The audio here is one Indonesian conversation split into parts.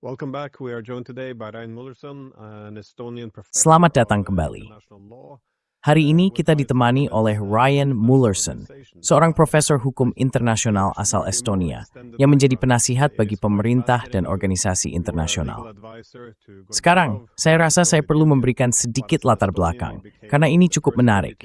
Welcome back. We are joined today by Rein Mullerson, an Estonian professor. Selamat datang kembali. Hari ini kita ditemani oleh Ryan Mullerson, seorang profesor hukum internasional asal Estonia yang menjadi penasihat bagi pemerintah dan organisasi internasional. Sekarang, saya rasa saya perlu memberikan sedikit latar belakang, karena ini cukup menarik.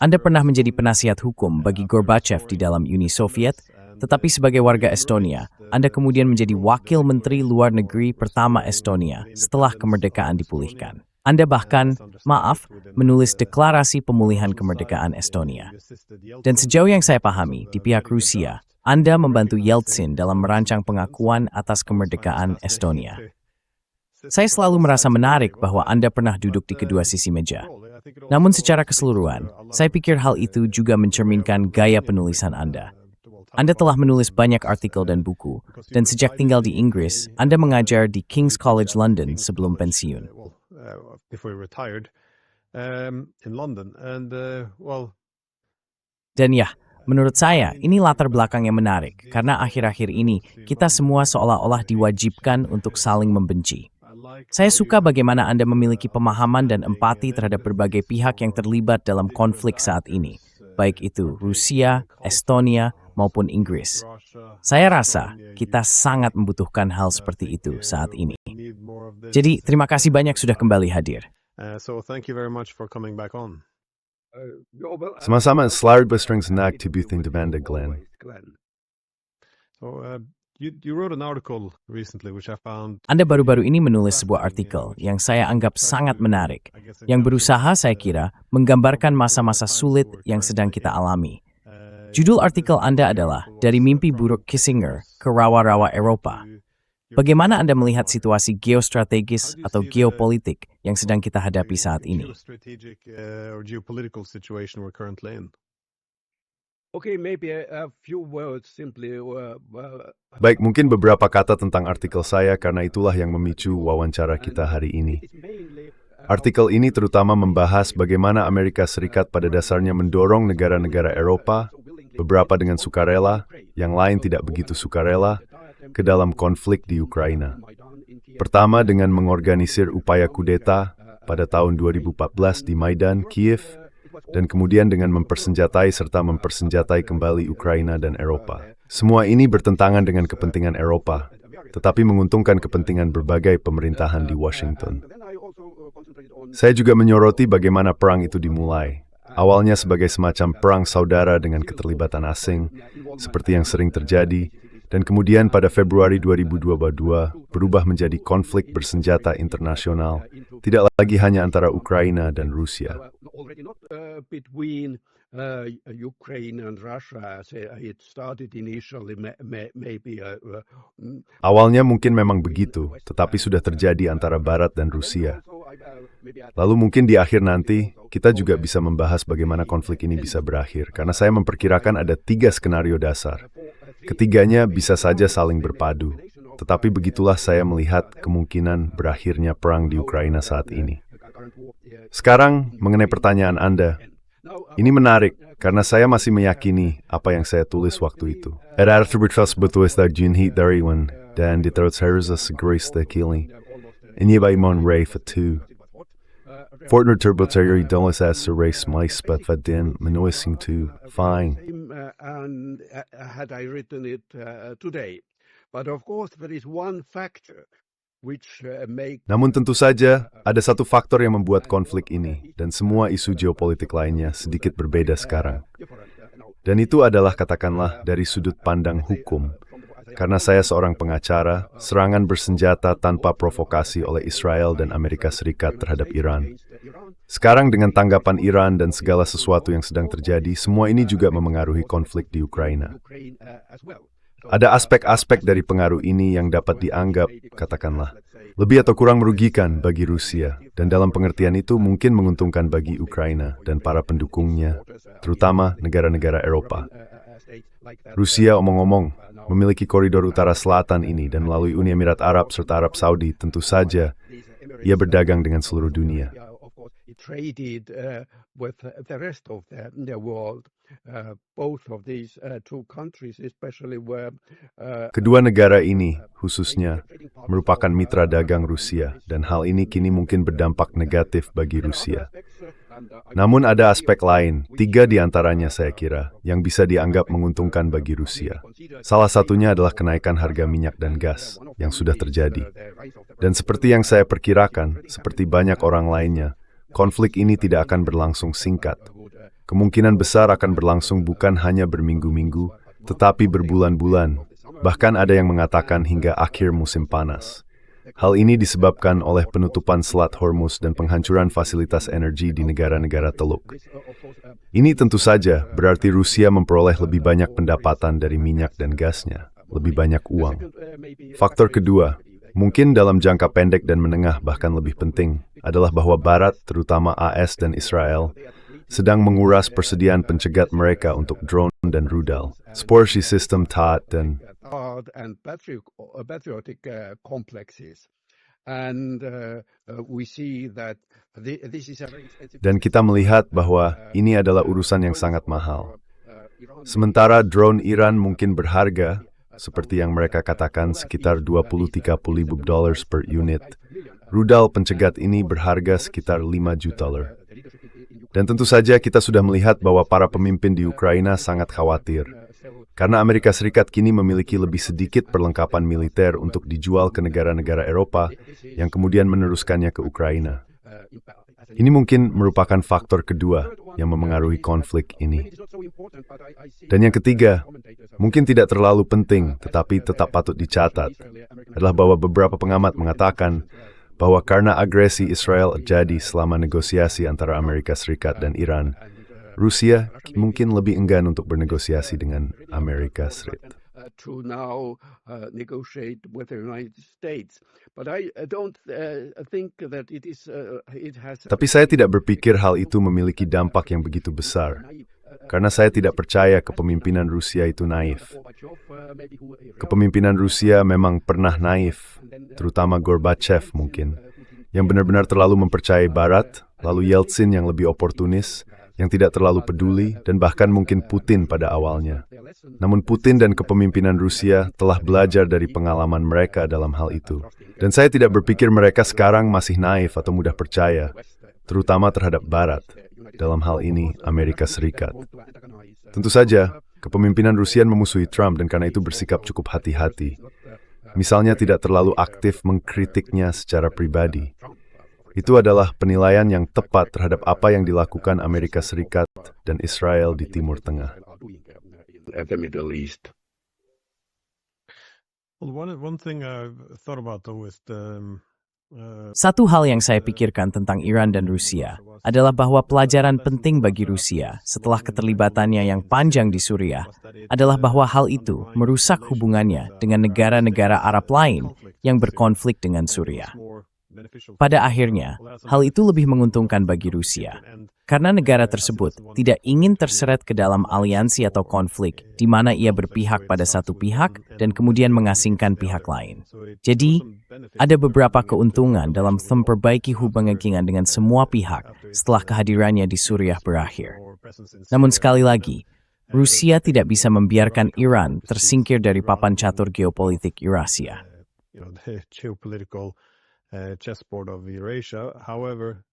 Anda pernah menjadi penasihat hukum bagi Gorbachev di dalam Uni Soviet, tetapi sebagai warga Estonia, Anda kemudian menjadi wakil menteri luar negeri pertama Estonia setelah kemerdekaan dipulihkan. Anda bahkan, menulis deklarasi pemulihan kemerdekaan Estonia. Dan sejauh yang saya pahami, di pihak Rusia, Anda membantu Yeltsin dalam merancang pengakuan atas kemerdekaan Estonia. Saya selalu merasa menarik bahwa Anda pernah duduk di kedua sisi meja. Namun secara keseluruhan, saya pikir hal itu juga mencerminkan gaya penulisan Anda. Anda telah menulis banyak artikel dan buku, dan sejak tinggal di Inggris, Anda mengajar di King's College London sebelum pensiun. Dan ya, menurut saya, ini latar belakang yang menarik, karena akhir-akhir ini, kita semua seolah-olah diwajibkan untuk saling membenci. Saya suka bagaimana Anda memiliki pemahaman dan empati terhadap berbagai pihak yang terlibat dalam konflik saat ini, baik itu Rusia, Estonia, maupun Inggris. Saya rasa kita sangat membutuhkan hal seperti itu saat ini. Jadi, terima kasih banyak sudah kembali hadir. Sama-sama, selamat bersenang senang tibuting demanda Glenn. Anda baru-baru ini menulis sebuah artikel yang saya anggap sangat menarik, yang berusaha, saya kira, menggambarkan masa-masa sulit yang sedang kita alami. Judul artikel Anda adalah Dari Mimpi Buruk Kissinger ke Rawa-Rawa Eropa. Bagaimana Anda melihat situasi geostrategis atau geopolitik yang sedang kita hadapi saat ini? Baik, mungkin beberapa kata tentang artikel saya karena itulah yang memicu wawancara kita hari ini. Artikel ini terutama membahas bagaimana Amerika Serikat pada dasarnya mendorong negara-negara Eropa, beberapa dengan sukarela, yang lain tidak begitu sukarela, ke dalam konflik di Ukraina. Pertama dengan mengorganisir upaya kudeta pada tahun 2014 di Maidan, Kiev, dan kemudian dengan mempersenjatai serta mempersenjatai kembali Ukraina dan Eropa. Semua ini bertentangan dengan kepentingan Eropa, tetapi menguntungkan kepentingan berbagai pemerintahan di Washington. Saya juga menyoroti bagaimana perang itu dimulai. Awalnya sebagai semacam perang saudara dengan keterlibatan asing, seperti yang sering terjadi, dan kemudian pada Februari 2022 berubah menjadi konflik bersenjata internasional, tidak lagi hanya antara Ukraina dan Rusia. Awalnya mungkin memang begitu, tetapi sudah terjadi antara Barat dan Rusia. Lalu mungkin di akhir nanti, kita juga bisa membahas bagaimana konflik ini bisa berakhir, karena saya memperkirakan ada 3 skenario dasar. Ketiganya bisa saja saling berpadu, tetapi begitulah saya melihat kemungkinan berakhirnya perang di Ukraina saat ini. Sekarang, mengenai pertanyaan Anda, ini menarik, karena saya masih meyakini apa yang saya tulis waktu itu. Era terbitras betul junhi dariwan, dan diterus harus segera kili. Ini baimon ray fatu. Fortner terbitari dolas as race mice but vadin menoising to fine. Had I written it today, but of course there is one factor which Namun tentu saja ada satu faktor yang membuat konflik ini dan semua isu geopolitik lainnya sedikit berbeda sekarang. Dan itu adalah katakanlah dari sudut pandang hukum. Karena saya seorang pengacara, serangan bersenjata tanpa provokasi oleh Israel dan Amerika Serikat terhadap Iran. Sekarang dengan tanggapan Iran dan segala sesuatu yang sedang terjadi, semua ini juga memengaruhi konflik di Ukraina. Ada aspek-aspek dari pengaruh ini yang dapat dianggap, katakanlah, lebih atau kurang merugikan bagi Rusia, dan dalam pengertian itu mungkin menguntungkan bagi Ukraina dan para pendukungnya, terutama negara-negara Eropa. Rusia, omong-omong, memiliki koridor utara selatan ini dan melalui Uni Emirat Arab serta Arab Saudi, tentu saja ia berdagang dengan seluruh dunia. both of these two countries, especially where Kedua negara ini, khususnya, merupakan mitra dagang Rusia, dan hal ini kini mungkin berdampak negatif bagi Rusia. Namun ada aspek lain, 3 di antaranya saya kira, yang bisa dianggap menguntungkan bagi Rusia. Salah satunya adalah kenaikan harga minyak dan gas, yang sudah terjadi. Dan seperti yang saya perkirakan, seperti banyak orang lainnya, konflik ini tidak akan berlangsung singkat. Kemungkinan besar akan berlangsung bukan hanya berminggu-minggu, tetapi berbulan-bulan. Bahkan ada yang mengatakan hingga akhir musim panas. Hal ini disebabkan oleh penutupan Selat Hormuz dan penghancuran fasilitas energi di negara-negara Teluk. Ini tentu saja berarti Rusia memperoleh lebih banyak pendapatan dari minyak dan gasnya, lebih banyak uang. Faktor kedua, mungkin dalam jangka pendek dan menengah bahkan lebih penting, adalah bahwa Barat, terutama AS dan Israel, sedang menguras persediaan pencegat mereka untuk drone dan rudal, Sporshi System THAAD and patriotic complexes. And we see that this is a very expensive. dan kita melihat bahwa ini adalah urusan yang sangat mahal. Sementara drone Iran mungkin berharga, seperti yang mereka katakan sekitar $20-30 ribu per unit. Rudal pencegat ini berharga sekitar $5 juta. Dan tentu saja kita sudah melihat bahwa para pemimpin di Ukraina sangat khawatir. Karena Amerika Serikat kini memiliki lebih sedikit perlengkapan militer untuk dijual ke negara-negara Eropa yang kemudian meneruskannya ke Ukraina. Ini mungkin merupakan faktor kedua yang memengaruhi konflik ini. Dan yang ketiga, mungkin tidak terlalu penting tetapi tetap patut dicatat, adalah bahwa beberapa pengamat mengatakan bahwa karena agresi Israel terjadi selama negosiasi antara Amerika Serikat dan Iran, Rusia mungkin lebih enggan untuk bernegosiasi dengan Amerika Serikat. To now negotiate with the United States, but I don't think that it has. Tapi saya tidak berpikir hal itu memiliki dampak yang begitu besar, karena saya tidak percaya kepemimpinan Rusia itu naif. Kepemimpinan Rusia memang pernah naif, terutama Gorbachev mungkin, yang benar-benar terlalu mempercayai Barat, lalu Yeltsin yang lebih oportunis, yang tidak terlalu peduli, dan bahkan mungkin Putin pada awalnya. Namun Putin dan kepemimpinan Rusia telah belajar dari pengalaman mereka dalam hal itu. Dan saya tidak berpikir mereka sekarang masih naif atau mudah percaya, terutama terhadap Barat, dalam hal ini Amerika Serikat. Tentu saja, kepemimpinan Rusia memusuhi Trump dan karena itu bersikap cukup hati-hati. Misalnya tidak terlalu aktif mengkritiknya secara pribadi. Itu adalah penilaian yang tepat terhadap apa yang dilakukan Amerika Serikat dan Israel di Timur Tengah. At the Middle East. Well, one thing I've thought about though is Satu hal yang saya pikirkan tentang Iran dan Rusia adalah bahwa pelajaran penting bagi Rusia setelah keterlibatannya yang panjang di Suriah adalah bahwa hal itu merusak hubungannya dengan negara-negara Arab lain yang berkonflik dengan Suriah. Pada akhirnya, hal itu lebih menguntungkan bagi Rusia, karena negara tersebut tidak ingin terseret ke dalam aliansi atau konflik di mana ia berpihak pada satu pihak dan kemudian mengasingkan pihak lain. Jadi, ada beberapa keuntungan dalam memperbaiki hubungan dengan semua pihak setelah kehadirannya di Suriah berakhir. Namun sekali lagi, Rusia tidak bisa membiarkan Iran tersingkir dari papan catur geopolitik Eurasia. Chessboard of Eurasia. However,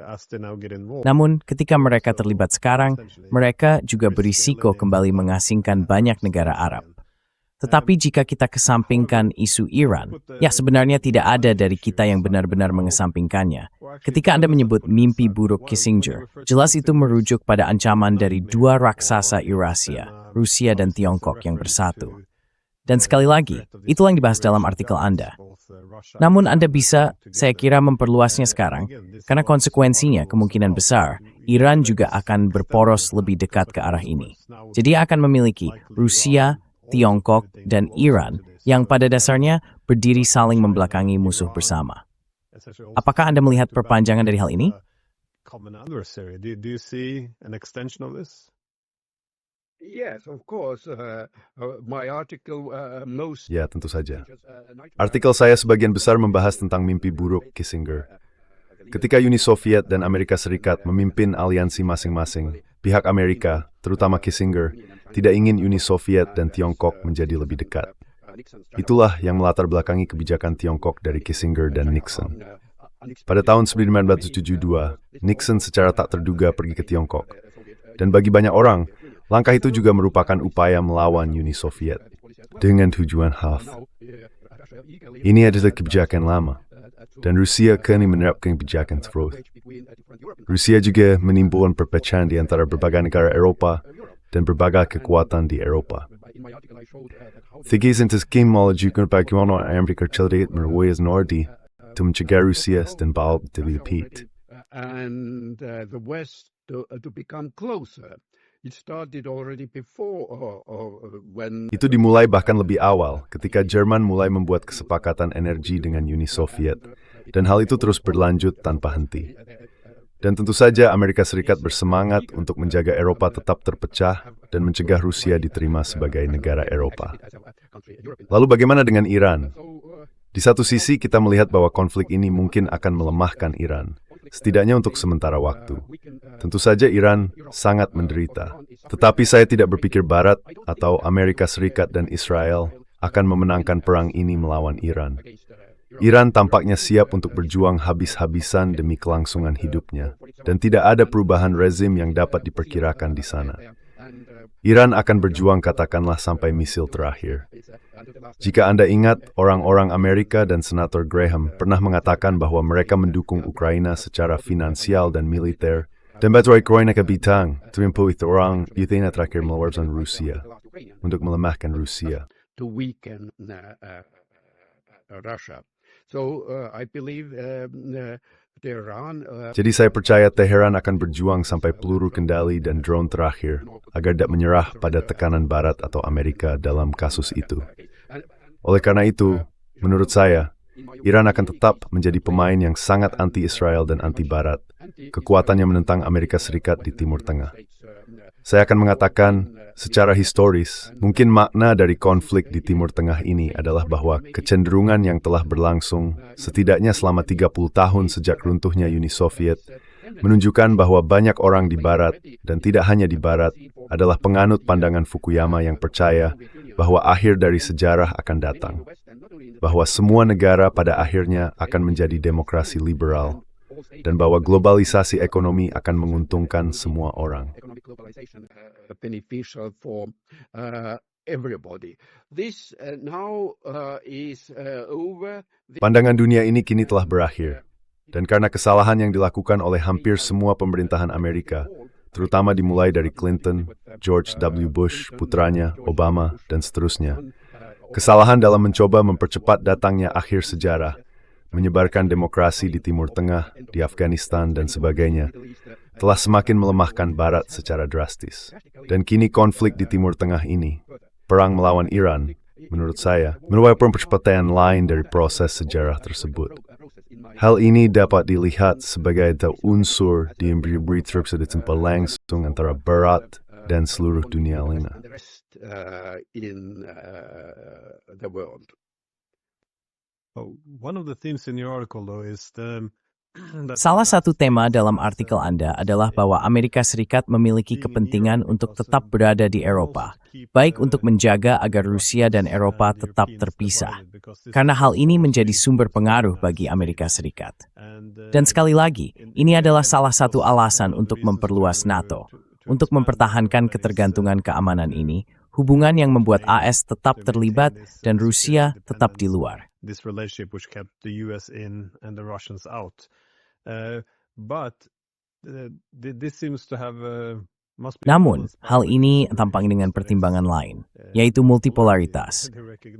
as they now get involved. Namun, ketika mereka terlibat sekarang, mereka juga berisiko kembali mengasingkan banyak negara Arab. Tetapi jika kita kesampingkan isu Iran, ya sebenarnya tidak ada dari kita yang benar-benar mengesampingkannya. Ketika Anda menyebut mimpi buruk Kissinger, jelas itu merujuk pada ancaman dari dua raksasa Eurasia, Rusia dan Tiongkok yang bersatu. Dan sekali lagi, itulah yang dibahas dalam artikel Anda. Namun Anda bisa, saya kira, memperluasnya sekarang, karena konsekuensinya kemungkinan besar, Iran juga akan berporos lebih dekat ke arah ini. Jadi akan memiliki Rusia, Tiongkok, dan Iran yang pada dasarnya berdiri saling membelakangi musuh bersama. Apakah Anda melihat perpanjangan dari hal ini? Do you see an extension of this? Yes, of course. My article most. Ya, tentu saja. Artikel saya sebagian besar membahas tentang mimpi buruk Kissinger. Ketika Uni Soviet dan Amerika Serikat memimpin aliansi masing-masing, pihak Amerika, terutama Kissinger, tidak ingin Uni Soviet dan Tiongkok menjadi lebih dekat. Itulah yang melatar belakangi kebijakan Tiongkok dari Kissinger dan Nixon. Pada tahun 1972, Nixon secara tak terduga pergi ke Tiongkok. Dan bagi banyak orang, langkah itu juga merupakan upaya melawan Uni Soviet dengan tujuan half. Ini adalah kebijakan lama, dan Rusia kini menerapkan kebijakan tersebut. Rusia juga menimbulkan perpecahan di antara berbagai negara Eropa dan berbagai kekuatan di Eropa. Tiga sentus Kim melajukan bagaimana Amerika Serikat meruas Nordi untuk mencegah Rusia dan Baal terlibat. And the West to become closer. It started already before when Itu dimulai bahkan lebih awal ketika Jerman mulai membuat kesepakatan energi dengan Uni Soviet, dan hal itu terus berlanjut tanpa henti. Dan tentu saja Amerika Serikat bersemangat untuk menjaga Eropa tetap terpecah dan mencegah Rusia diterima sebagai negara Eropa. Lalu bagaimana dengan Iran? Di satu sisi kita melihat bahwa konflik ini mungkin akan melemahkan Iran, setidaknya untuk sementara waktu. Tentu saja Iran sangat menderita. Tetapi saya tidak berpikir Barat atau Amerika Serikat dan Israel akan memenangkan perang ini melawan Iran. Iran tampaknya siap untuk berjuang habis-habisan demi kelangsungan hidupnya, dan tidak ada perubahan rezim yang dapat diperkirakan di sana. Iran akan berjuang katakanlah sampai misil terakhir. Jika Anda ingat, orang-orang Amerika dan Senator Graham pernah mengatakan bahwa mereka mendukung Ukraina secara finansial dan militer, dan baterai Ukraina ke bintang, terimpul itu orang Ukraina terakhir melawan Rusia, untuk melemahkan Rusia. to weaken Russia. So I believe Tehran. Jadi saya percaya Teheran akan berjuang sampai peluru kendali dan drone terakhir agar tidak menyerah pada tekanan Barat atau Amerika dalam kasus itu. Oleh karena itu, menurut saya, Iran akan tetap menjadi pemain yang sangat anti-Israel dan anti-Barat, kekuatan yang menentang Amerika Serikat di Timur Tengah. Saya akan mengatakan, secara historis, mungkin makna dari konflik di Timur Tengah ini adalah bahwa kecenderungan yang telah berlangsung setidaknya selama 30 tahun sejak runtuhnya Uni Soviet menunjukkan bahwa banyak orang di Barat, dan tidak hanya di Barat, adalah penganut pandangan Fukuyama yang percaya bahwa akhir dari sejarah akan datang, bahwa semua negara pada akhirnya akan menjadi demokrasi liberal, dan bahwa globalisasi ekonomi akan menguntungkan semua orang. Beneficial for everybody. This now is over. Pandangan dunia ini kini telah berakhir, dan karena kesalahan yang dilakukan oleh hampir semua pemerintahan Amerika, terutama dimulai dari Clinton, George W. Bush, putranya, Obama, dan seterusnya, kesalahan dalam mencoba mempercepat datangnya akhir sejarah, menyebarkan demokrasi di Timur Tengah, di Afghanistan, dan sebagainya, telah semakin melemahkan Barat secara drastis. Dan kini konflik di Timur Tengah ini, perang melawan Iran, menurut saya, merupakan percepatan lain dari proses sejarah tersebut. Hal ini dapat dilihat sebagai unsur di beri terjadi langsung antara Barat dan seluruh dunia lainnya. In the world. One of the themes in your article, though, is Salah satu tema dalam artikel Anda adalah bahwa Amerika Serikat memiliki kepentingan untuk tetap berada di Eropa, baik untuk menjaga agar Rusia dan Eropa tetap terpisah, karena hal ini menjadi sumber pengaruh bagi Amerika Serikat. Dan sekali lagi, ini adalah salah satu alasan untuk memperluas NATO, untuk mempertahankan ketergantungan keamanan ini, hubungan yang membuat AS tetap terlibat dan Rusia tetap di luar. This relationship which kept the US in and the Russians out. This seems to have must be. Namun, hal ini tampang dengan pertimbangan lain, yaitu multipolaritas.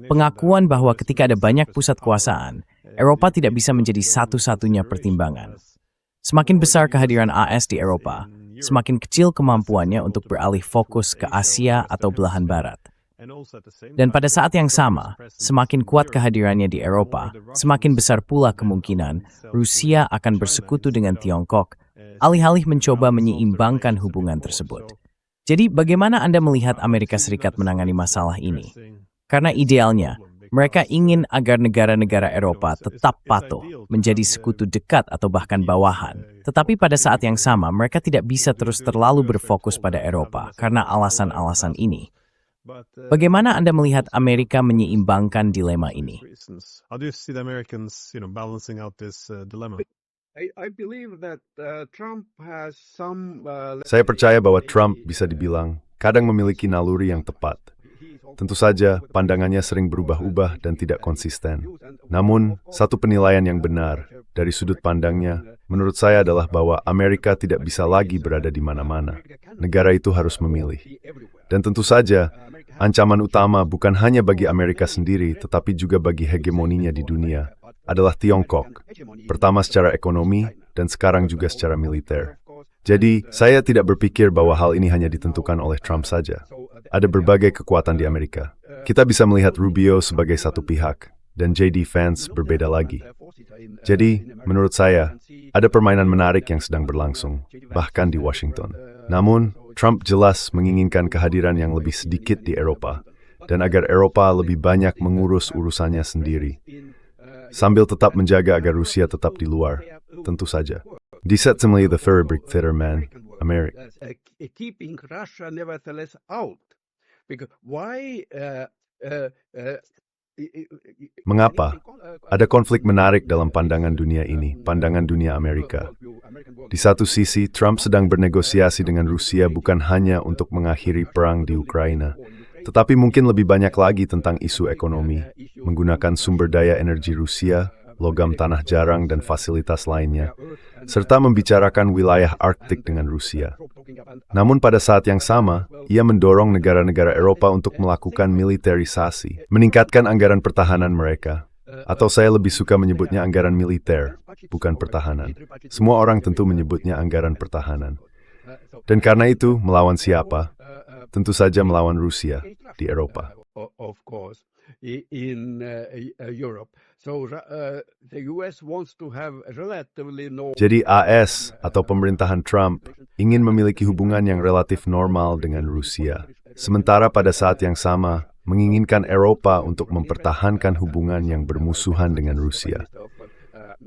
Pengakuan bahwa ketika ada banyak pusat kuasaan, Eropa tidak bisa menjadi satu-satunya pertimbangan. Semakin besar kehadiran AS di Eropa, semakin kecil kemampuannya untuk beralih fokus ke Asia atau belahan Barat. Dan pada saat yang sama, semakin kuat kehadirannya di Eropa, semakin besar pula kemungkinan Rusia akan bersekutu dengan Tiongkok, alih-alih mencoba menyeimbangkan hubungan tersebut. Jadi, bagaimana Anda melihat Amerika Serikat menangani masalah ini? Karena idealnya, Mereka ingin agar negara-negara Eropa tetap patuh, menjadi sekutu dekat atau bahkan bawahan. Tetapi pada saat yang sama, mereka tidak bisa terus terlalu berfokus pada Eropa karena alasan-alasan ini. Bagaimana Anda melihat Amerika menyeimbangkan dilema ini? How do you see the Americans, balancing out this dilemma? I believe that Trump has some. Saya percaya bahwa Trump bisa dibilang kadang memiliki naluri yang tepat. Tentu saja, pandangannya sering berubah-ubah dan tidak konsisten. Namun, satu penilaian yang benar dari sudut pandangnya, menurut saya adalah bahwa Amerika tidak bisa lagi berada di mana-mana. Negara itu harus memilih. Dan tentu saja, ancaman utama bukan hanya bagi Amerika sendiri, tetapi juga bagi hegemoninya di dunia, adalah Tiongkok. Pertama secara ekonomi, dan sekarang juga secara militer. Jadi, saya tidak berpikir bahwa hal ini hanya ditentukan oleh Trump saja. Ada berbagai kekuatan di Amerika. Kita bisa melihat Rubio sebagai satu pihak, dan J.D. Vance berbeda lagi. Jadi, menurut saya, ada permainan menarik yang sedang berlangsung, bahkan di Washington. Namun, Trump jelas menginginkan kehadiran yang lebih sedikit di Eropa, dan agar Eropa lebih banyak mengurus urusannya sendiri. Sambil tetap menjaga agar Rusia tetap di luar, tentu saja. Deceptively the Furibrick Theater Man, America. Keeping Russia nevertheless out. Because why? Mengapa? Ada konflik menarik dalam pandangan dunia ini, pandangan dunia Amerika. Di satu sisi, Trump sedang bernegosiasi dengan Rusia bukan hanya untuk mengakhiri perang di Ukraina, tetapi mungkin lebih banyak lagi tentang isu ekonomi, menggunakan sumber daya energi Rusia, logam tanah jarang dan fasilitas lainnya, serta membicarakan wilayah Arktik dengan Rusia. Namun pada saat yang sama, ia mendorong negara-negara Eropa untuk melakukan militerisasi, meningkatkan anggaran pertahanan mereka, atau saya lebih suka menyebutnya anggaran militer, bukan pertahanan. Semua orang tentu menyebutnya anggaran pertahanan. Dan karena itu, melawan siapa? Tentu saja melawan Rusia di Eropa. Of course, in Europe. So the US wants to have relatively no. Jadi AS atau pemerintahan Trump ingin memiliki hubungan yang relatif normal dengan Rusia. Sementara pada saat yang sama, menginginkan Eropa untuk mempertahankan hubungan yang bermusuhan dengan Rusia.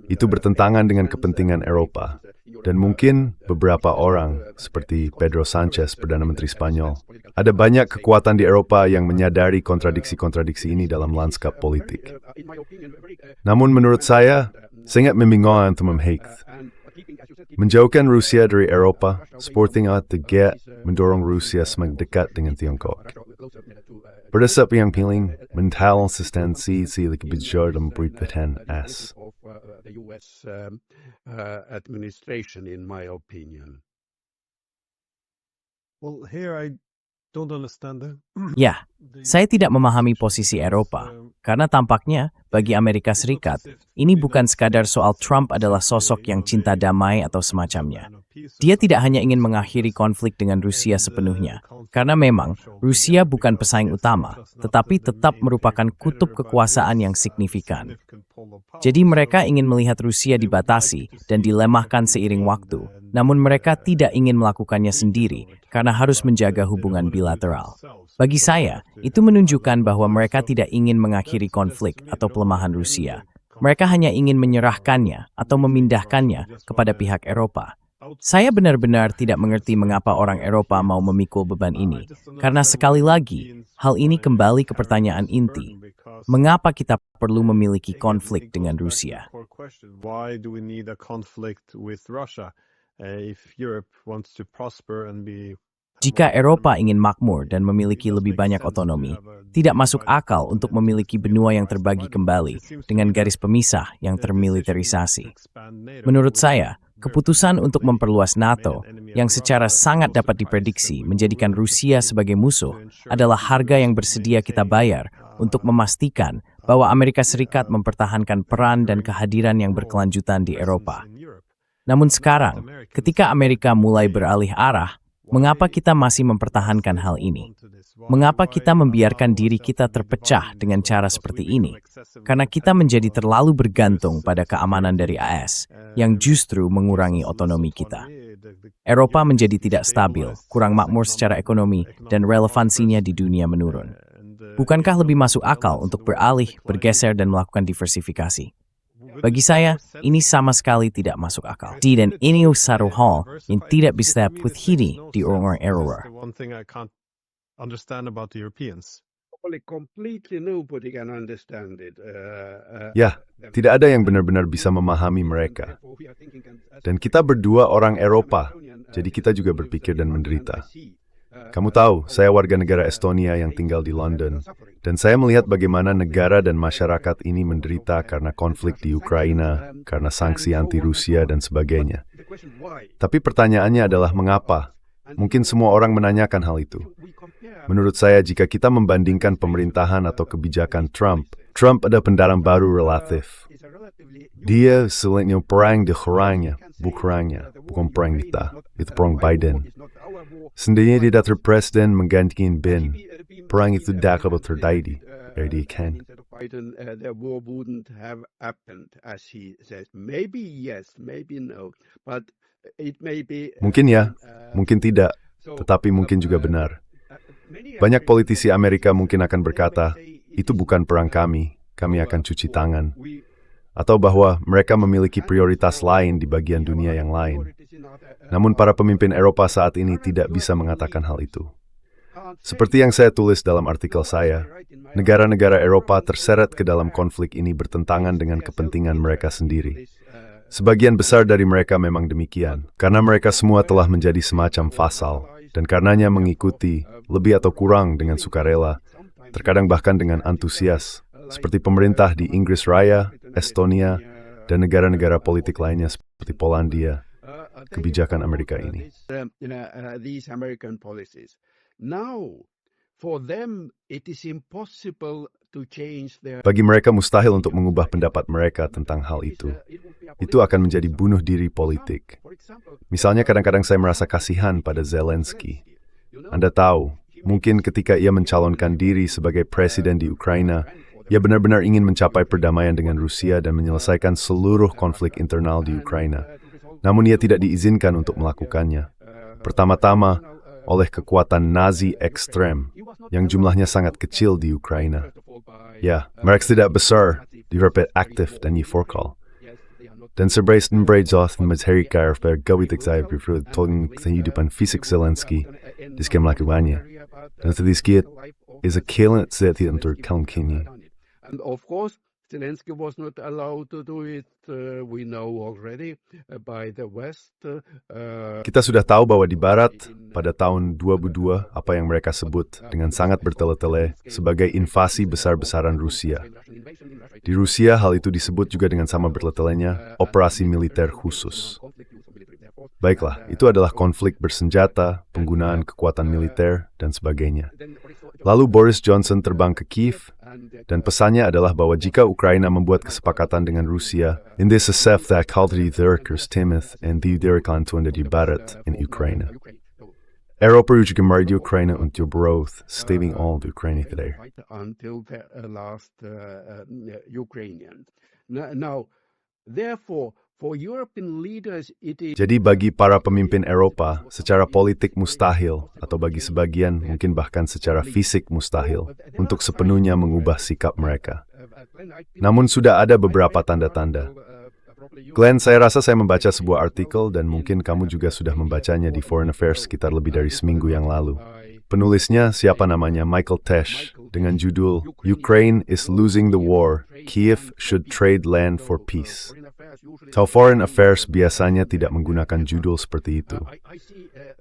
Itu bertentangan dengan kepentingan Eropa. Dan mungkin beberapa orang, seperti Pedro Sanchez, Perdana Menteri Spanyol, ada banyak kekuatan di Eropa yang menyadari kontradiksi-kontradiksi ini dalam lanskap politik. Namun menurut saya sangat membingungkan untuk menjauhkan Rusia dari Eropa, sporting out the gap, mendorong Rusia semakin dekat dengan Tiongkok. Berdasar yang pilih, mental konsistensi kebijakan pemerintahan AS. The US administration, in my opinion. Well, here I don't understand that. Ya, saya tidak memahami posisi Eropa, karena tampaknya bagi Amerika Serikat, ini bukan sekadar soal Trump adalah sosok yang cinta damai atau semacamnya. Dia tidak hanya ingin mengakhiri konflik dengan Rusia sepenuhnya, karena memang Rusia bukan pesaing utama, tetapi tetap merupakan kutub kekuasaan yang signifikan. Jadi mereka ingin melihat Rusia dibatasi dan dilemahkan seiring waktu, namun mereka tidak ingin melakukannya sendiri karena harus menjaga hubungan bilateral. Bagi saya, itu menunjukkan bahwa mereka tidak ingin mengakhiri konflik atau pelemahan Rusia. Mereka hanya ingin menyerahkannya atau memindahkannya kepada pihak Eropa. Saya benar-benar tidak mengerti mengapa orang Eropa mau memikul beban ini, karena sekali lagi, hal ini kembali ke pertanyaan inti. Mengapa kita perlu memiliki konflik dengan Rusia? Why do we need a conflict with Russia if Europe wants to prosper and be. Jika Eropa ingin makmur dan memiliki lebih banyak otonomi, tidak masuk akal untuk memiliki benua yang terbagi kembali dengan garis pemisah yang termiliterisasi. Menurut saya, keputusan untuk memperluas NATO, yang secara sangat dapat diprediksi menjadikan Rusia sebagai musuh, adalah harga yang bersedia kita bayar untuk memastikan bahwa Amerika Serikat mempertahankan peran dan kehadiran yang berkelanjutan di Eropa. Namun sekarang, ketika Amerika mulai beralih arah, mengapa kita masih mempertahankan hal ini? Mengapa kita membiarkan diri kita terpecah dengan cara seperti ini? Karena kita menjadi terlalu bergantung pada keamanan dari AS, yang justru mengurangi otonomi kita. Eropa menjadi tidak stabil, kurang makmur secara ekonomi, dan relevansinya di dunia menurun. Bukankah lebih masuk akal untuk beralih, bergeser, dan melakukan diversifikasi? Bagi saya, ini sama sekali tidak masuk akal. Dan ini satu hal yang tidak bisa dipungkiri di orang-orang Eropa. Ya, tidak ada yang benar-benar bisa memahami mereka. Dan kita berdua orang Eropa, jadi kita juga berpikir dan menderita. Kamu tahu, saya warga negara Estonia yang tinggal di London, dan saya melihat bagaimana negara dan masyarakat ini menderita karena konflik di Ukraina, karena sanksi anti-Rusia dan sebagainya. Tapi pertanyaannya adalah mengapa? Mungkin semua orang menanyakan hal itu. Menurut saya, jika kita membandingkan pemerintahan atau kebijakan Trump ada pendarang baru relatif. Dia selainnya perang di orangnya, bukan perang kita, itu perang Biden. Seandainya dia datang presiden menggantikan Ben, perang itu tidak akan terjadi. Dia kan. The war wouldn't have happened, as he says. Maybe yes, maybe no, but it may be. Mungkin ya, mungkin tidak, tetapi mungkin juga benar. Banyak politisi Amerika mungkin akan berkata, itu bukan perang kami akan cuci tangan. Atau bahwa mereka memiliki prioritas lain di bagian dunia yang lain. Namun para pemimpin Eropa saat ini tidak bisa mengatakan hal itu. Seperti yang saya tulis dalam artikel saya, negara-negara Eropa terseret ke dalam konflik ini bertentangan dengan kepentingan mereka sendiri. Sebagian besar dari mereka memang demikian, karena mereka semua telah menjadi semacam vasal, dan karenanya mengikuti, lebih atau kurang dengan sukarela, terkadang bahkan dengan antusias, seperti pemerintah di Inggris Raya, Estonia, dan negara-negara politik lainnya seperti Polandia, kebijakan Amerika ini. Bagi mereka mustahil untuk mengubah pendapat mereka tentang hal itu. Itu akan menjadi bunuh diri politik. Misalnya kadang-kadang saya merasa kasihan pada Zelensky. Anda tahu, mungkin ketika ia mencalonkan diri sebagai presiden di Ukraina, ia benar-benar ingin mencapai perdamaian dengan Rusia dan menyelesaikan seluruh konflik internal di Ukraina. Namun ia tidak diizinkan untuk melakukannya. Pertama-tama, oleh kekuatan Nazi ekstrem, yang jumlahnya sangat kecil di Ukraina. Ya, mereka tidak besar, direpet aktif dan diforkal. Dan sebagian berjauh material pada gawitik saya berfruit tolong kehidupan fisik Zelensky di skema melakukannya. Dan sedikit, is a killing set untuk kaum kini. And of course, Zelensky was not allowed to do it, we know already, by the West. Kita sudah tahu bahwa di Barat, pada tahun 2002, apa yang mereka sebut dengan sangat bertele-tele sebagai invasi besar-besaran Rusia. Di Rusia, hal itu disebut juga dengan sama bertele-telenya, operasi militer khusus. Baiklah, itu adalah konflik bersenjata, penggunaan kekuatan militer, dan sebagainya. Lalu Boris Johnson terbang ke Kiev, dan pesannya adalah bahwa jika Ukraina membuat kesepakatan dengan Rusia, in this SF that called the Turkers Timothy and the Derkantuan di Barat in Ukraina. Eropa juga mari Ukraina untuk beroth, staving all the Ukraina today. Until the last Ukrainian. Now, therefore, for European leaders, it is... Jadi bagi para pemimpin Eropa, secara politik mustahil, atau bagi sebagian mungkin bahkan secara fisik mustahil, untuk sepenuhnya mengubah sikap mereka. Namun sudah ada beberapa tanda-tanda. Glenn, saya rasa saya membaca sebuah artikel dan mungkin kamu juga sudah membacanya di Foreign Affairs sekitar lebih dari seminggu yang lalu. Penulisnya siapa namanya? Michael Tesh, dengan judul Ukraine is losing the war, Kiev should trade land for peace. Tahu Foreign Affairs biasanya tidak menggunakan judul seperti itu.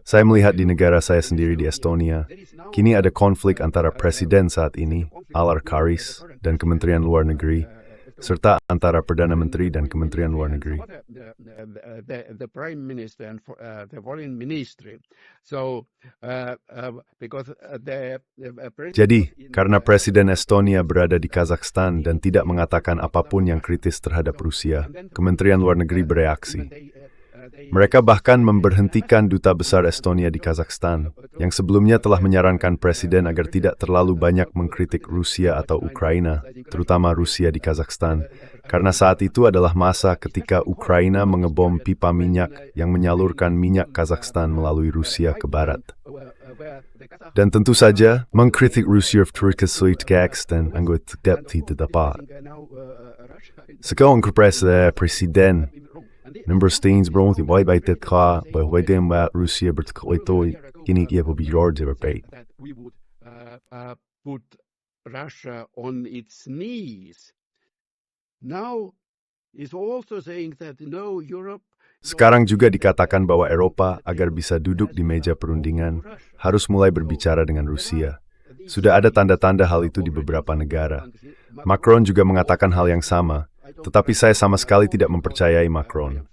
Saya melihat di negara saya sendiri di Estonia, kini ada konflik antara presiden saat ini, Alar Karis, dan Kementerian Luar Negeri, serta antara Perdana Menteri dan Kementerian Luar Negeri. The Prime Minister and the Foreign Ministry. So, because Jadi, karena Presiden Estonia berada di Kazakhstan dan tidak mengatakan apapun yang kritis terhadap Rusia, Kementerian Luar Negeri bereaksi. Mereka bahkan memberhentikan Duta Besar Estonia di Kazakhstan, yang sebelumnya telah menyarankan Presiden agar tidak terlalu banyak mengkritik Rusia atau Ukraina, terutama Rusia di Kazakhstan, karena saat itu adalah masa ketika Ukraina mengebom pipa minyak yang menyalurkan minyak Kazakhstan melalui Rusia ke barat. Dan tentu saja, mengkritik Rusia terkesulit Kazakhstan anggota depti tetap. Sekarang Presiden Numbersteins bronze baik-baik ka bahwa Rusia berkaitan kini ia berbicara berbeda. That we would put Russia on its knees. Now is also saying that no, Europe. Sekarang juga dikatakan bahwa Eropa agar bisa duduk di meja perundingan harus mulai berbicara dengan Rusia. Sudah ada tanda-tanda hal itu di beberapa negara. Macron juga mengatakan hal yang sama. Tetapi saya sama sekali tidak mempercayai Macron.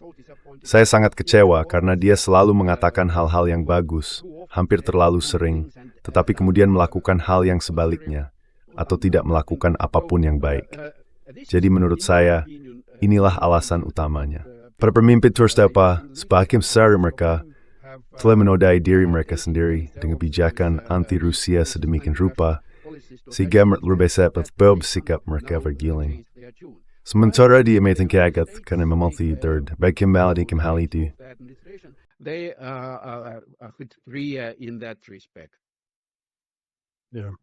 Saya sangat kecewa karena dia selalu mengatakan hal-hal yang bagus, hampir terlalu sering, tetapi kemudian melakukan hal yang sebaliknya, atau tidak melakukan apapun yang baik. Jadi menurut saya, inilah alasan utamanya. Para pemimpin Eropa, sebagian besar mereka telah menodai diri mereka sendiri dengan kebijakan anti-Rusia sedemikian rupa, sehingga berbeda bersikap mereka bergiling. Sementara di Amerika Serikat karena memiliki third bagaimana hal itu. They are freer in that respect. Yeah.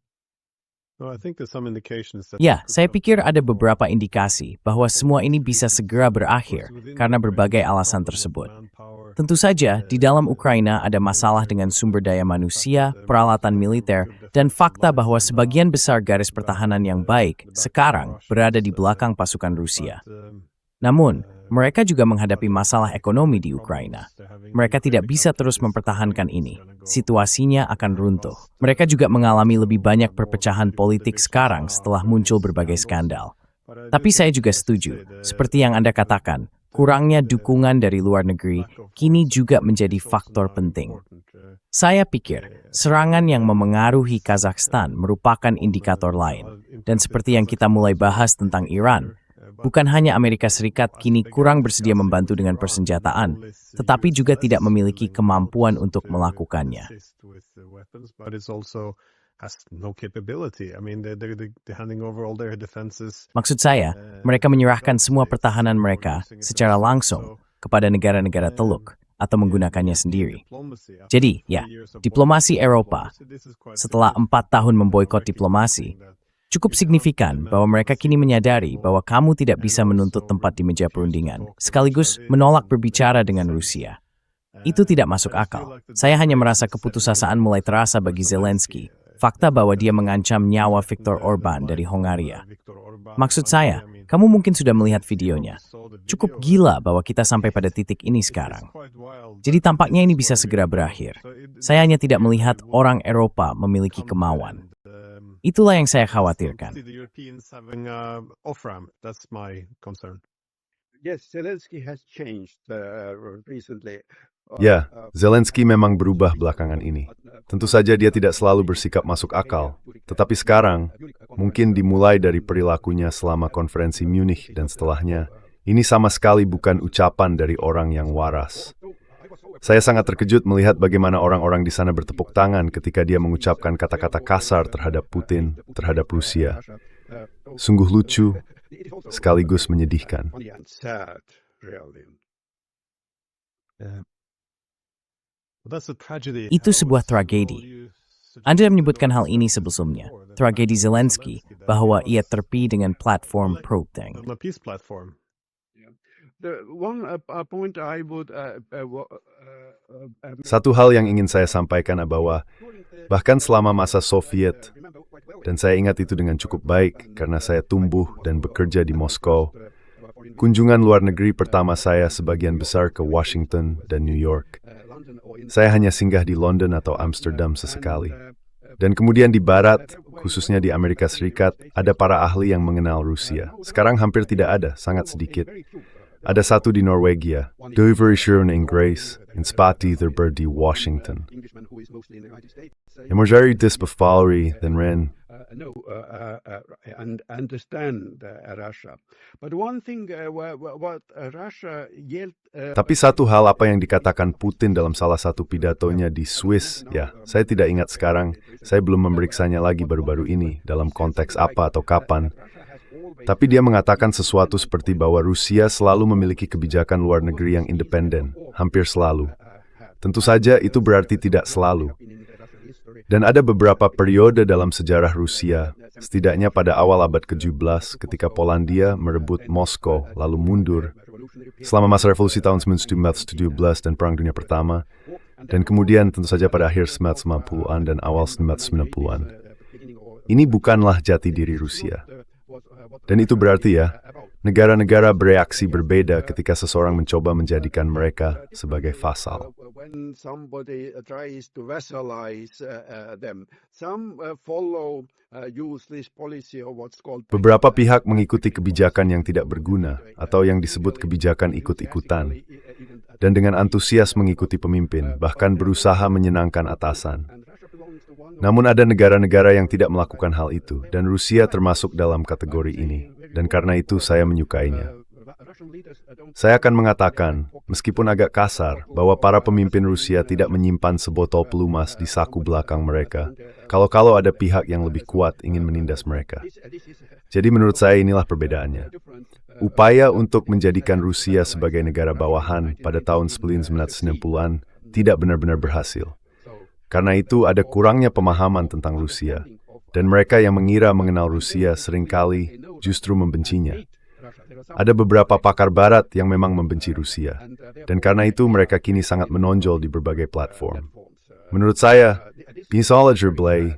No, I think there's some indications that Ya, saya pikir ada beberapa indikasi bahwa semua ini bisa segera berakhir karena berbagai alasan tersebut. Tentu saja, di dalam Ukraina ada masalah dengan sumber daya manusia, peralatan militer, dan fakta bahwa sebagian besar garis pertahanan yang baik sekarang berada di belakang pasukan Rusia. Namun, mereka juga menghadapi masalah ekonomi di Ukraina. Mereka tidak bisa terus mempertahankan ini. Situasinya akan runtuh. Mereka juga mengalami lebih banyak perpecahan politik sekarang setelah muncul berbagai skandal. Tapi saya juga setuju, seperti yang Anda katakan, kurangnya dukungan dari luar negeri kini juga menjadi faktor penting. Saya pikir, serangan yang memengaruhi Kazakhstan merupakan indikator lain. Dan seperti yang kita mulai bahas tentang Iran, bukan hanya Amerika Serikat kini kurang bersedia membantu dengan persenjataan, tetapi juga tidak memiliki kemampuan untuk melakukannya. Maksud saya, mereka menyerahkan semua pertahanan mereka secara langsung kepada negara-negara Teluk atau menggunakannya sendiri. Jadi, ya, diplomasi Eropa setelah 4 tahun memboikot diplomasi, cukup signifikan bahwa mereka kini menyadari bahwa kamu tidak bisa menuntut tempat di meja perundingan, sekaligus menolak berbicara dengan Rusia. Itu tidak masuk akal. Saya hanya merasa keputusasaan mulai terasa bagi Zelensky. Fakta bahwa dia mengancam nyawa Viktor Orban dari Hongaria. Maksud saya, kamu mungkin sudah melihat videonya. Cukup gila bahwa kita sampai pada titik ini sekarang. Jadi tampaknya ini bisa segera berakhir. Saya hanya tidak melihat orang Eropa memiliki kemauan. Itulah yang saya khawatirkan. Yes, Zelensky has changed recently. Ya, Zelensky memang berubah belakangan ini. Tentu saja dia tidak selalu bersikap masuk akal. Tetapi sekarang, mungkin dimulai dari perilakunya selama konferensi Munich dan setelahnya, ini sama sekali bukan ucapan dari orang yang waras. Saya sangat terkejut melihat bagaimana orang-orang di sana bertepuk tangan ketika dia mengucapkan kata-kata kasar terhadap Putin, terhadap Rusia. Sungguh lucu, sekaligus menyedihkan. Itu sebuah tragedi. Anda menyebutkan hal ini sebelumnya, tragedi Zelensky, bahwa ia terpi dengan platform Pro-Tank. Satu hal yang ingin saya sampaikan bahwa bahkan selama masa Soviet, dan saya ingat itu dengan cukup baik karena saya tumbuh dan bekerja di Moskow, kunjungan luar negeri pertama saya sebagian besar ke Washington dan New York. Saya hanya singgah di London atau Amsterdam sesekali. Dan kemudian di Barat, khususnya di Amerika Serikat, ada para ahli yang mengenal Rusia. Sekarang hampir tidak ada, sangat sedikit. Ada satu di Norwegia, Doverisjøen Inggris, en Spati Therber di Washington. En Marjari Disbefalri, den Ren. And understand Russia. But one thing what Russia yelled. Tapi satu hal apa yang dikatakan Putin dalam salah satu pidatonya di Swiss, ya, saya tidak ingat sekarang, saya belum memeriksanya lagi baru-baru ini, dalam konteks apa atau kapan. Tapi dia mengatakan sesuatu seperti bahwa Rusia selalu memiliki kebijakan luar negeri yang independen, hampir selalu. Tentu saja itu berarti tidak selalu. Dan ada beberapa periode dalam sejarah Rusia, setidaknya pada awal abad ke-17 ketika Polandia merebut Moskow lalu mundur, selama masa revolusi tahun 1917 dan Perang Dunia Pertama, dan kemudian tentu saja pada akhir 1950-an dan awal 1990-an. Ini bukanlah jati diri Rusia. Dan itu berarti ya, negara-negara bereaksi berbeda ketika seseorang mencoba menjadikan mereka sebagai vasal. When somebody tries to vassalize them, some follow use this policy of what's called. Beberapa pihak mengikuti kebijakan yang tidak berguna atau yang disebut kebijakan ikut-ikutan, dan dengan antusias mengikuti pemimpin, bahkan berusaha menyenangkan atasan. Namun ada negara-negara yang tidak melakukan hal itu, dan Rusia termasuk dalam kategori ini, dan karena itu saya menyukainya. Saya akan mengatakan, meskipun agak kasar, bahwa para pemimpin Rusia tidak menyimpan sebotol pelumas di saku belakang mereka, kalau ada pihak yang lebih kuat ingin menindas mereka. Jadi menurut saya inilah perbedaannya. Upaya untuk menjadikan Rusia sebagai negara bawahan pada tahun 1990-an tidak benar-benar berhasil. Karena itu ada kurangnya pemahaman tentang Rusia, dan mereka yang mengira mengenal Rusia seringkali justru membencinya. Ada beberapa pakar barat yang memang membenci Rusia, dan karena itu mereka kini sangat menonjol di berbagai platform. Menurut saya, Pinsallager Blay.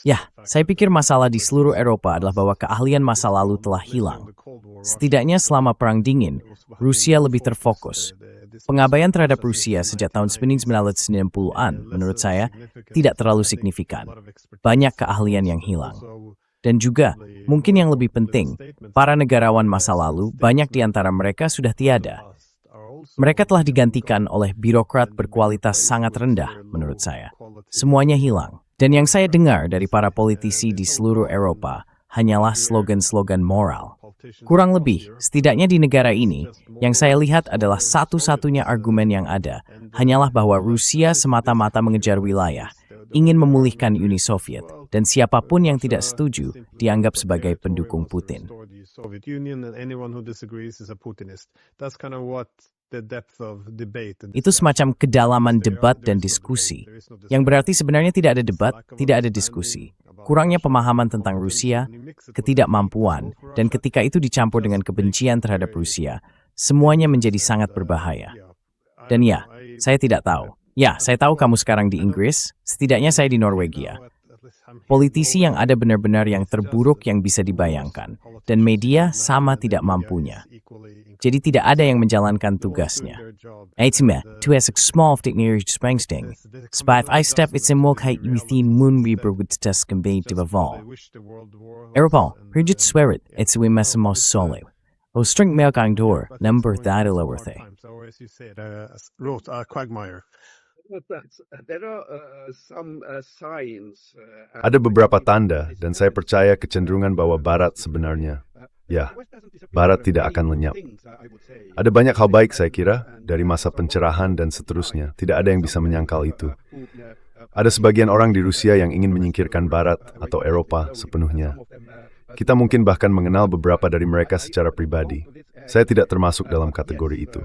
Ya, saya pikir masalah di seluruh Eropa adalah bahwa keahlian masa lalu telah hilang. Setidaknya selama Perang Dingin, Rusia lebih terfokus. Pengabaian terhadap Rusia sejak tahun 1990-an, menurut saya, tidak terlalu signifikan. Banyak keahlian yang hilang. Dan juga, mungkin yang lebih penting, para negarawan masa lalu, banyak di antara mereka sudah tiada. Mereka telah digantikan oleh birokrat berkualitas sangat rendah, menurut saya. Semuanya hilang. Dan yang saya dengar dari para politisi di seluruh Eropa hanyalah slogan-slogan moral. Kurang lebih, setidaknya di negara ini, yang saya lihat adalah satu-satunya argumen yang ada, hanyalah bahwa Rusia semata-mata mengejar wilayah, ingin memulihkan Uni Soviet, dan siapapun yang tidak setuju dianggap sebagai pendukung Putin. Itu semacam kedalaman debat dan diskusi, yang berarti sebenarnya tidak ada debat, tidak ada diskusi. Kurangnya pemahaman tentang Rusia, ketidakmampuan, dan ketika itu dicampur dengan kebencian terhadap Rusia, semuanya menjadi sangat berbahaya. Dan ya, saya tidak tahu. Ya, saya tahu kamu sekarang di Inggris, setidaknya saya di Norwegia. Politisi yang ada benar-benar yang terburuk yang bisa dibayangkan, dan media sama tidak mampunya. Jadi tidak ada yang menjalankan tugasnya. Eitimme, tu es ek smalftig neersprengsting. Spijt I step it's in mogheid within moonweberwoodstest conveyed to Baval. Eropal, Bridget Swerit, it's we messamos solo. O string melgang door, number that lowerthe. Wrote Quagmire. There are some signs. Ada beberapa tanda, dan saya percaya kecenderungan bahwa Barat sebenarnya, ya, Barat tidak akan lenyap. Ada banyak hal baik saya kira, dari masa pencerahan dan seterusnya, tidak ada yang bisa menyangkal itu. Ada sebagian orang di Rusia yang ingin menyingkirkan Barat atau Eropa sepenuhnya. Kita mungkin bahkan mengenal beberapa dari mereka secara pribadi. Saya tidak termasuk dalam kategori itu.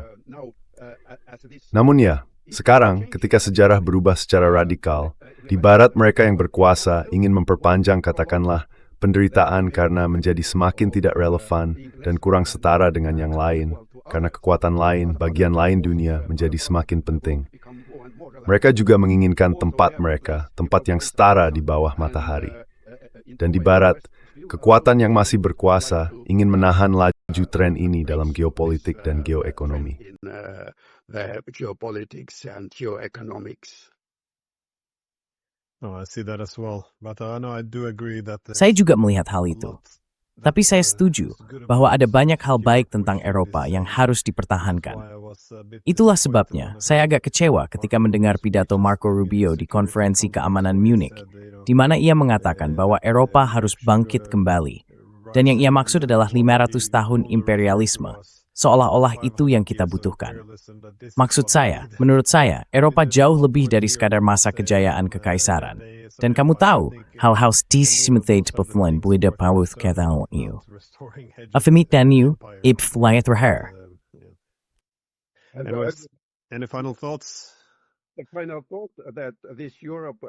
Namun ya, sekarang, ketika sejarah berubah secara radikal, di Barat mereka yang berkuasa ingin memperpanjang katakanlah penderitaan karena menjadi semakin tidak relevan dan kurang setara dengan yang lain, karena kekuatan lain, bagian lain dunia menjadi semakin penting. Mereka juga menginginkan tempat mereka, tempat yang setara di bawah matahari. Dan di Barat, kekuatan yang masih berkuasa ingin menahan laju tren ini dalam geopolitik dan geoekonomi. Geopolitics and geoeconomics. No, I see that as well. But no, I do agree that Saya juga melihat hal itu. Tapi saya setuju bahwa ada banyak hal baik tentang Eropa yang harus dipertahankan. Itulah sebabnya saya agak kecewa ketika mendengar pidato Marco Rubio di Konferensi Keamanan Munich, di mana ia mengatakan bahwa Eropa harus bangkit kembali. Dan yang ia maksud adalah 500 tahun imperialisme, seolah-olah itu yang kita butuhkan. Maksud saya, menurut saya, Eropa jauh lebih dari sekadar masa kejayaan kekaisaran. Dan kamu tahu, hal-hal stimulate pevelen beliau pauth katakan you. Afimitan you, ipflayat raher. Anyways, any final thoughts? The final thought that this Europe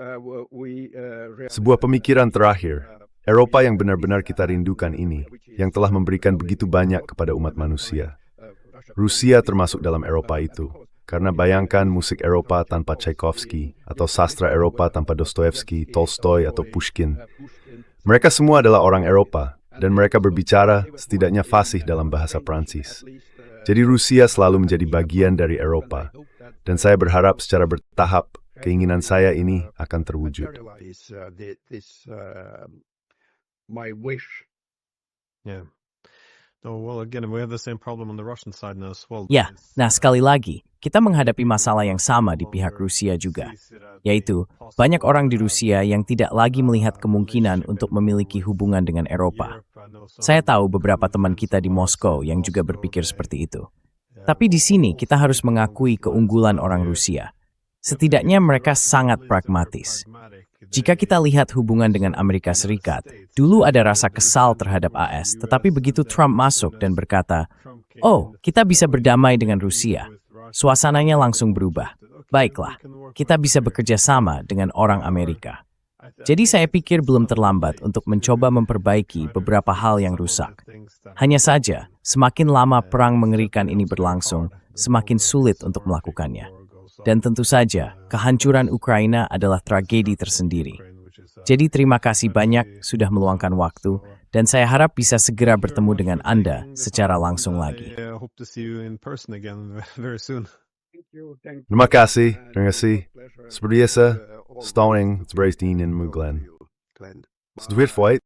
Sebuah pemikiran terakhir, Eropa yang benar-benar kita rindukan ini, yang telah memberikan begitu banyak kepada umat manusia. Rusia termasuk dalam Eropa itu, karena bayangkan musik Eropa tanpa Tchaikovsky, atau sastra Eropa tanpa Dostoevsky, Tolstoy, atau Pushkin. Mereka semua adalah orang Eropa, dan mereka berbicara setidaknya fasih dalam bahasa Prancis. Jadi Rusia selalu menjadi bagian dari Eropa, dan saya berharap secara bertahap keinginan saya ini akan terwujud. My wish. Yeah. Oh, well, again, we have the same problem on the Russian side now as well. Ya, nah sekali lagi, kita menghadapi masalah yang sama di pihak Rusia juga, yaitu banyak orang di Rusia yang tidak lagi melihat kemungkinan untuk memiliki hubungan dengan Eropa. Saya tahu beberapa teman kita di Moskow yang juga berpikir seperti itu. Tapi di sini kita harus mengakui keunggulan orang Rusia. Setidaknya mereka sangat pragmatis. Jika kita lihat hubungan dengan Amerika Serikat, dulu ada rasa kesal terhadap AS, tetapi begitu Trump masuk dan berkata, "Oh, kita bisa berdamai dengan Rusia," suasananya langsung berubah. Baiklah, kita bisa bekerja sama dengan orang Amerika. Jadi saya pikir belum terlambat untuk mencoba memperbaiki beberapa hal yang rusak. Hanya saja, semakin lama perang mengerikan ini berlangsung, semakin sulit untuk melakukannya. Dan tentu saja, kehancuran Ukraina adalah tragedi tersendiri. Jadi terima kasih banyak sudah meluangkan waktu, dan saya harap bisa segera bertemu dengan Anda secara langsung lagi. Terima kasih. Seperti biasa, Stalling, Zbraistin, and Muglen. Zdwit Fight.